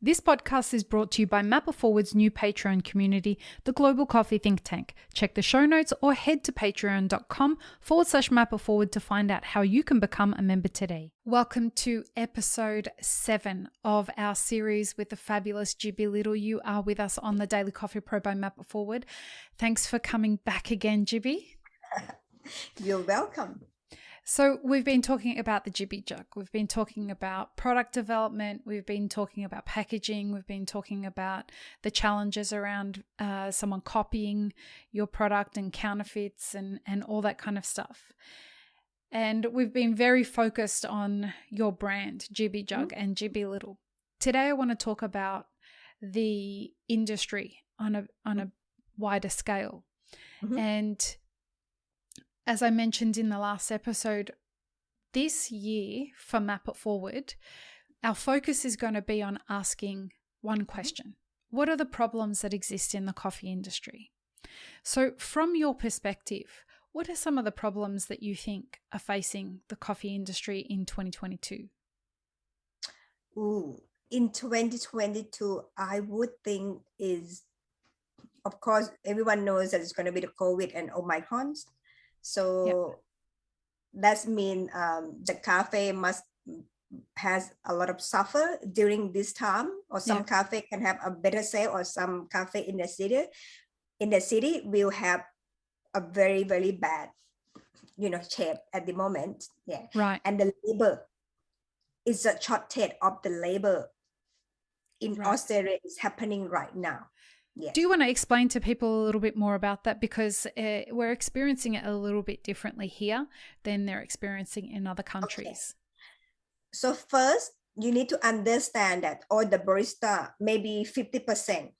This podcast is brought to you by Mapper Forward's new Patreon community, the Global Coffee Think Tank. Check the show notes or head to patreon.com/mapperforward to find out how you can become a member today. Welcome to episode 7 of our series with the fabulous Jibbi Little. You are with us on the Daily Coffee Pro by Mapper Forward. Thanks for coming back again, Jibbi. You're welcome. So we've been talking about the JIBBIJUG. We've been talking about product development. We've been talking about packaging. We've been talking about the challenges around someone copying your product and counterfeits and all that kind of stuff. And we've been very focused on your brand, JIBBIJUG and Jibbi Little. Today I want to talk about the industry on a wider scale. And as I mentioned in the last episode, this year for Map It Forward, our focus is going to be on asking one question. What are the problems that exist in the coffee industry? So from your perspective, what are some of the problems that you think are facing the coffee industry in 2022? In 2022, I would think is, of course, everyone knows that it's going to be the COVID and Omicrons. So that means the cafe has a lot of suffer during this time, or some cafe can have a better sale, or some cafe in the city will have a very, very bad, shape at the moment. Yeah. Right. And the labor is a shortage of the labor in Australia is happening right now. Yeah. Do you want to explain to people a little bit more about that? Because we're experiencing it a little bit differently here than they're experiencing in other countries. Okay. So first, you need to understand that all the barista, maybe 50%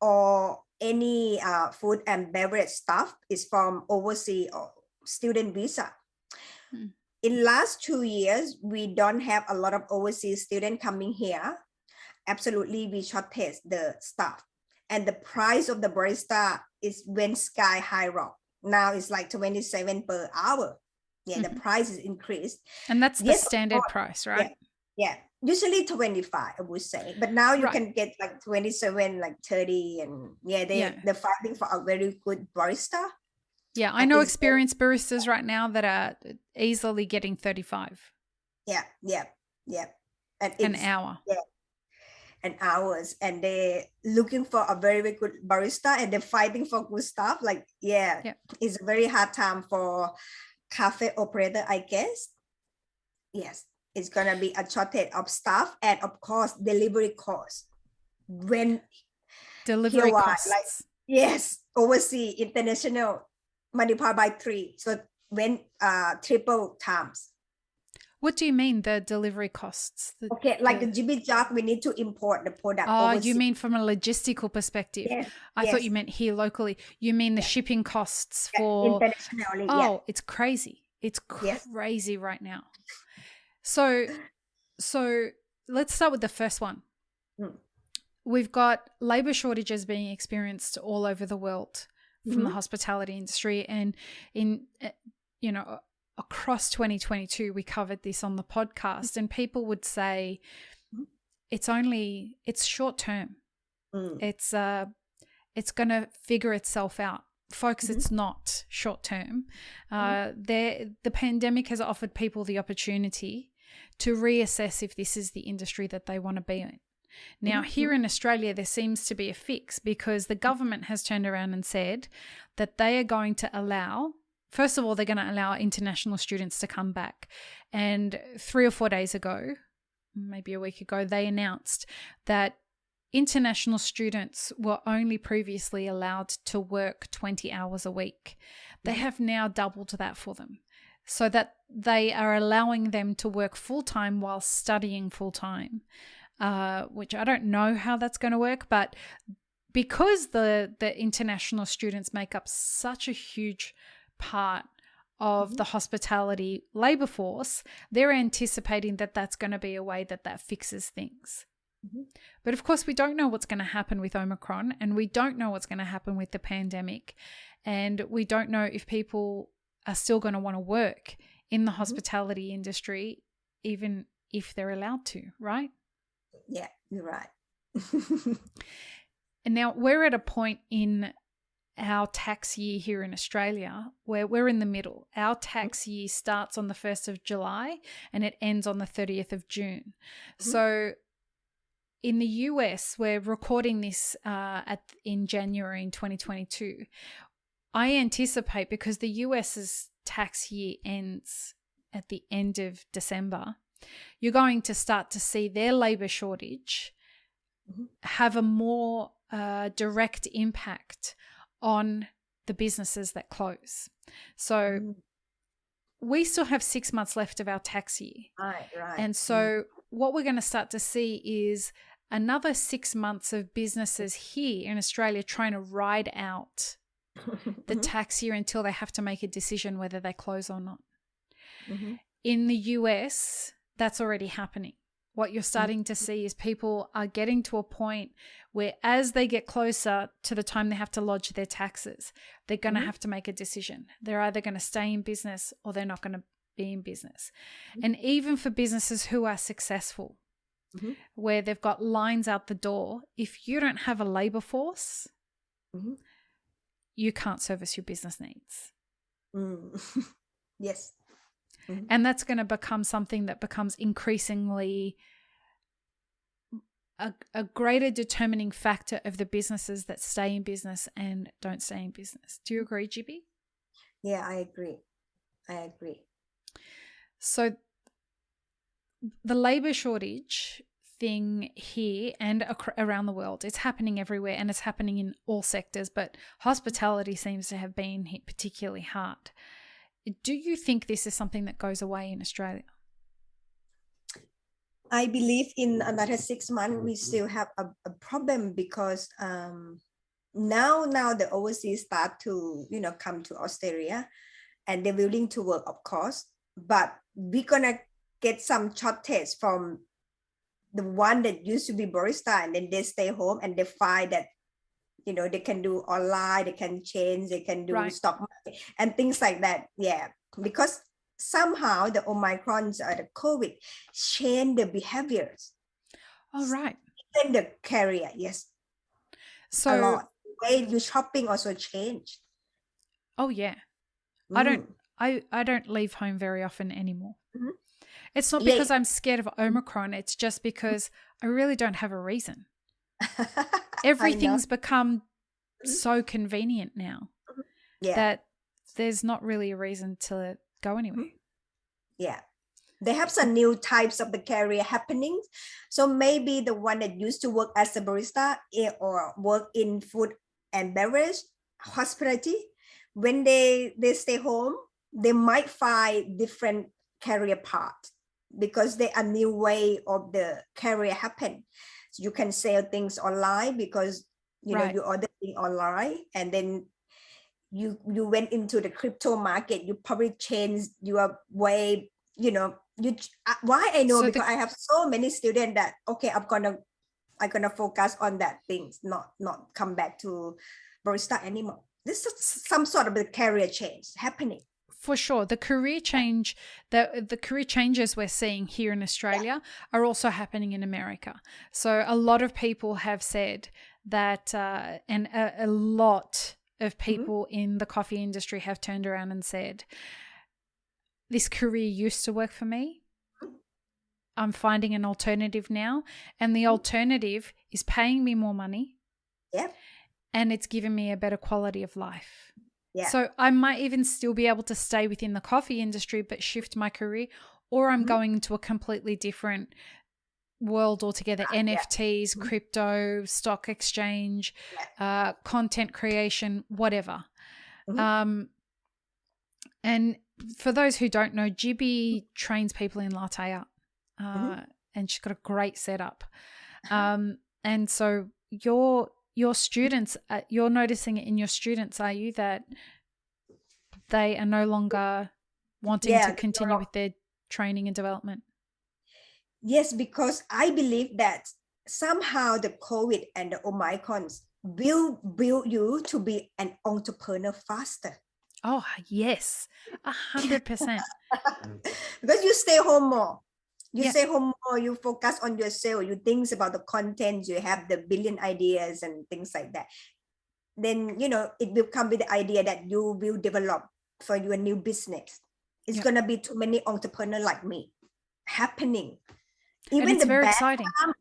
or any food and beverage staff is from overseas or student visa. In last 2 years, we don't have a lot of overseas students coming here. Absolutely, we shortage the staff. And the price of the barista went sky high rock. Now it's like 27 per hour. Yeah, the price is increased. And that's the standard price, right? Yeah. Usually 25, I would say. But now you can get like 27, like 30. And they're fighting for a very good barista. Yeah, I know experienced baristas right now that are easily getting 35. Yeah. And an hour. Yeah. And hours, and they're looking for a very, very good barista, and they're fighting for good stuff. It's a very hard time for cafe operator, I guess. Yes, it's gonna be a shortage of staff, and of course delivery costs. When delivery costs, overseas, international, multiplied by 3, so when triple times. What do you mean, the delivery costs? The JIBBIJUG, we need to import the product. Oh, overseas. You mean from a logistical perspective? Yes. I thought you meant here locally. You mean the shipping costs for... Internationally, it's crazy. It's crazy right now. So let's start with the first one. We've got labour shortages being experienced all over the world from the hospitality industry, and across 2022, we covered this on the podcast, and people would say it's short term. It's going to figure itself out. Folks, it's not short term. The pandemic has offered people the opportunity to reassess if this is the industry that they want to be in. Now, here in Australia, there seems to be a fix, because the government has turned around and said that they are going to allow... First of all, they're going to allow international students to come back. And 3 or 4 days ago, maybe a week ago, they announced that international students were only previously allowed to work 20 hours a week. They have now doubled that for them, so that they are allowing them to work full-time while studying full-time, which I don't know how that's going to work, but because the international students make up such a huge part of the hospitality labor force, they're anticipating that that's going to be a way that fixes things. But of course, we don't know what's going to happen with Omicron, and we don't know what's going to happen with the pandemic, and we don't know if people are still going to want to work in the hospitality industry, even if they're allowed to, right? You're right. And now we're at a point in our tax year here in Australia where we're in the middle. Our tax year starts on the 1st of July and it ends on the 30th of June. So in the US, we're recording this in January in 2022. I anticipate, because the US's tax year ends at the end of December, you're going to start to see their labour shortage have a more direct impact on the businesses that close. So we still have 6 months left of our tax year. Right. And so what we're going to start to see is another 6 months of businesses here in Australia trying to ride out the tax year until they have to make a decision whether they close or not. In the US, that's already happening. What you're starting to see is people are getting to a point where as they get closer to the time they have to lodge their taxes, they're going to have to make a decision. They're either going to stay in business or they're not going to be in business. And even for businesses who are successful, where they've got lines out the door, if you don't have a labor force, you can't service your business needs. Yes. And that's going to become something that becomes increasingly a greater determining factor of the businesses that stay in business and don't stay in business. Do you agree, Jibbi? Yeah, I agree. So the labor shortage thing here and around the world, it's happening everywhere and it's happening in all sectors, but hospitality seems to have been hit particularly hard. Do you think this is something that goes away in Australia? I believe in another 6 months, we still have a problem because now the overseas start to, come to Australia and they're willing to work, of course, but we're going to get some shortage from the one that used to be barista and then they stay home and they find that, they can do online, they can change, they can do stock market and things like that. Yeah, because somehow the Omicrons or the COVID change the behaviors. Oh, right. Even the career, yes. So a lot. The way you shopping also changed. Oh, yeah. I don't leave home very often anymore. It's not because I'm scared of Omicron. It's just because I really don't have a reason. Everything's become so convenient now that there's not really a reason to go anywhere. Yeah. They have some new types of the career happening. So maybe the one that used to work as a barista or work in food and beverage, hospitality, when they stay home, they might find different career path because they are new way of the career happen. So you can sell things online because you order things online and then you went into the crypto market, you probably changed your way, why I know, so because I have so many students that, okay, I'm gonna focus on that things, not come back to barista anymore. This is some sort of the career change happening. For sure. The career change, the career changes we're seeing here in Australia are also happening in America. So a lot of people have said that, and a lot of people in the coffee industry have turned around and said, this career used to work for me. I'm finding an alternative now. And the alternative is paying me more money. Yeah. And it's giving me a better quality of life. Yeah. So I might even still be able to stay within the coffee industry but shift my career, or I'm going into a completely different world altogether. NFTs, crypto, stock exchange, content creation, whatever. And for those who don't know, Jibbi trains people in latte art, and she's got a great setup. And so your students, you're noticing it in your students, are you, that they are no longer wanting to continue with their training and development? Yes, because I believe that somehow the COVID and the Omicrons will build you to be an entrepreneur faster. Oh, yes, 100%. Because you stay home more. You say home more, you focus on yourself, you think about the content, you have the billion ideas and things like that. Then, you know, it will come with the idea that you will develop for your new business. It's going to be too many entrepreneurs like me happening. Even the bad time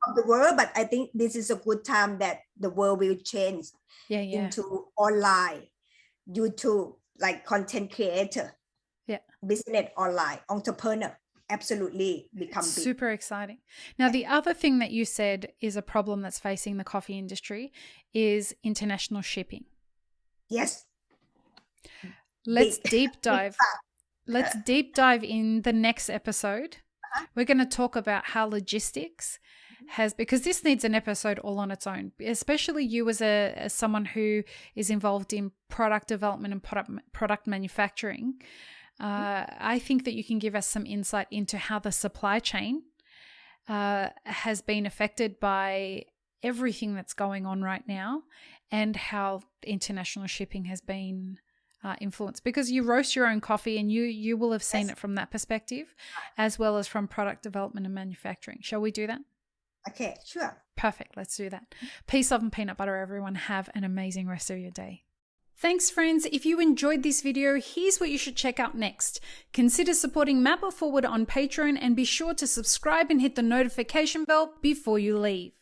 of the world, but I think this is a good time that the world will change into online, YouTube, like content creator, business online, entrepreneur. Absolutely become big. Super exciting. Now, the other thing that you said is a problem that's facing the coffee industry is international shipping. Yes. Let's deep dive. Let's deep dive in the next episode. We're going to talk about how logistics has, because this needs an episode all on its own, especially you as someone who is involved in product development and product manufacturing. I think that you can give us some insight into how the supply chain has been affected by everything that's going on right now, and how international shipping has been influenced, because you roast your own coffee and you will have seen it from that perspective, as well as from product development and manufacturing. Shall we do that? Okay, sure. Perfect. Let's do that. Peace, love, and peanut butter, everyone. Have an amazing rest of your day. Thanks, friends. If you enjoyed this video, here's what you should check out next. Consider supporting Map It Forward on Patreon, and be sure to subscribe and hit the notification bell before you leave.